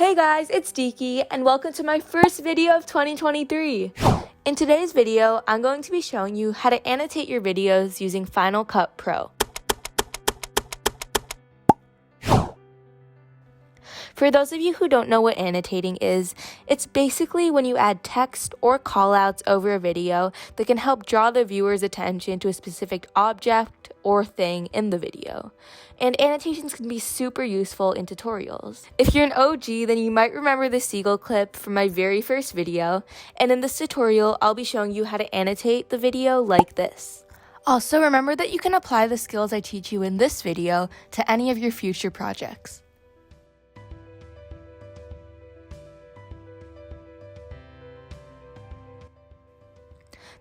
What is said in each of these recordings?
Hey guys, it's Deeki and welcome to my first video of 2023. In today's video, I'm going to be showing you how to annotate your videos using Final Cut Pro. For those of you who don't know what annotating is, it's basically when you add text or callouts over a video that can help draw the viewer's attention to a specific object or thing in the video. And annotations can be super useful in tutorials. If you're an OG, then you might remember the seagull clip from my very first video, and in this tutorial, I'll be showing you how to annotate the video like this. Also, remember that you can apply the skills I teach you in this video to any of your future projects.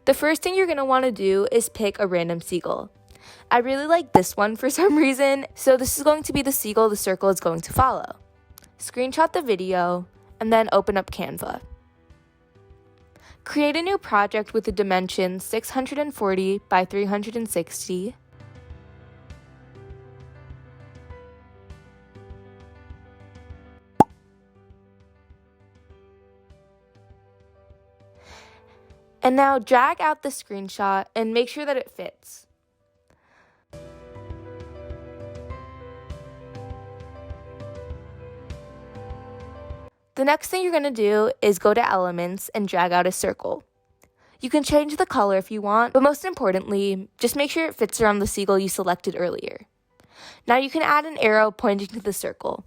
The first thing you're going to want to do is pick a random seagull. I really like this one for some reason, so this is going to be the seagull the circle is going to follow. Screenshot the video, and then open up Canva. Create a new project with the dimensions 640 by 360. And now drag out the screenshot and make sure that it fits. The next thing you're going to do is go to Elements and drag out a circle. You can change the color if you want, but most importantly, just make sure it fits around the seagull you selected earlier. Now you can add an arrow pointing to the circle.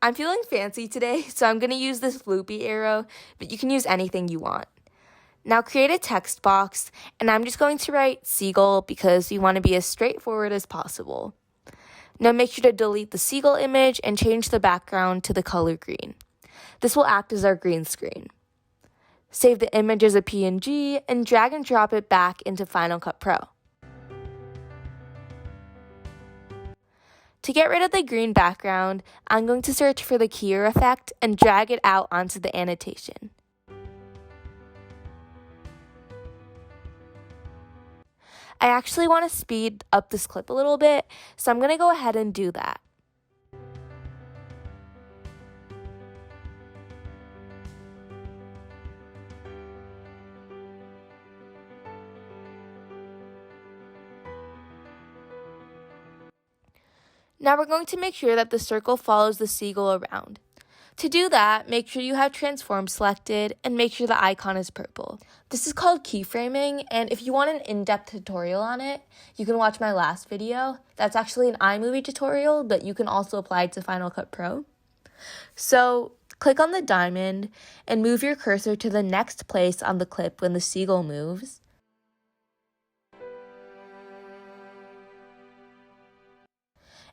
I'm feeling fancy today, so I'm going to use this loopy arrow, but you can use anything you want. Now create a text box, and I'm just going to write seagull because we want to be as straightforward as possible. Now make sure to delete the seagull image and change the background to the color green. This will act as our green screen. Save the image as a PNG and drag and drop it back into Final Cut Pro. To get rid of the green background, I'm going to search for the keyer effect and drag it out onto the annotation. I actually want to speed up this clip a little bit, so I'm going to go ahead and do that. Now we're going to make sure that the circle follows the seagull around. To do that, make sure you have transform selected and make sure the icon is purple. This is called keyframing, and if you want an in-depth tutorial on it, you can watch my last video. That's actually an iMovie tutorial, but you can also apply it to Final Cut Pro. So click on the diamond and move your cursor to the next place on the clip when the seagull moves.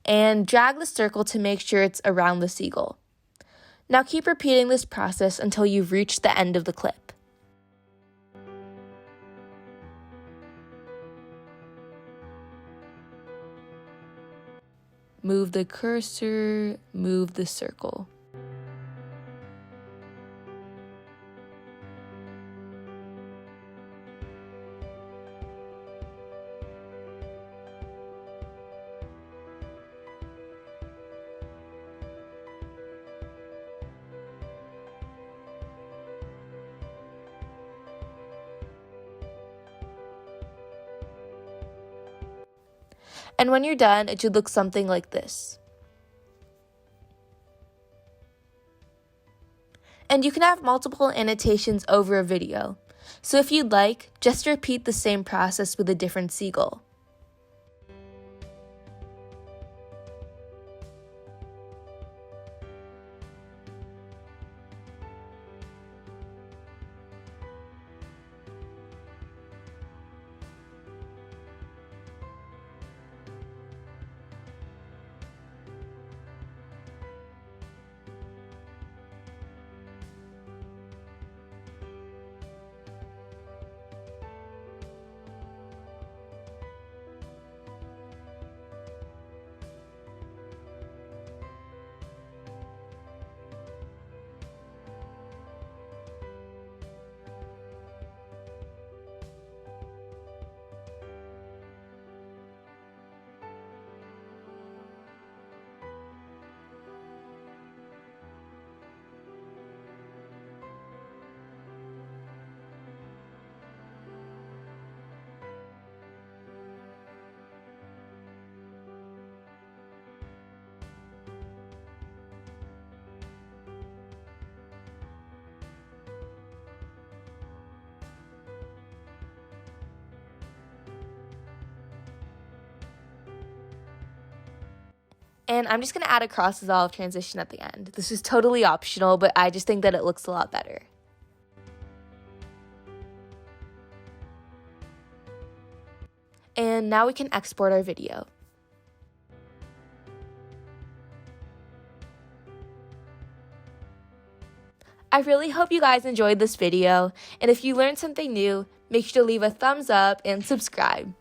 And drag the circle to make sure it's around the seagull. Now keep repeating this process until you've reached the end of the clip. Move the cursor, move the circle. And when you're done, it should look something like this. And you can have multiple annotations over a video. So if you'd like, just repeat the same process with a different seagull. And I'm just going to add a cross dissolve transition at the end. This is totally optional, but I just think that it looks a lot better. And now we can export our video. I really hope you guys enjoyed this video, and if you learned something new, make sure to leave a thumbs up and subscribe.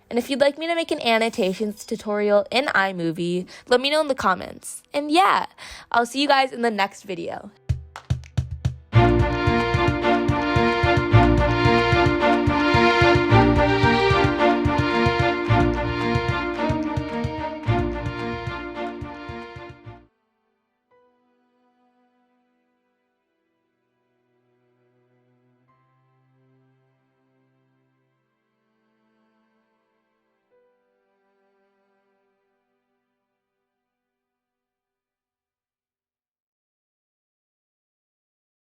And if you'd like me to make an annotations tutorial in iMovie, let me know in the comments. And yeah, I'll see you guys in the next video.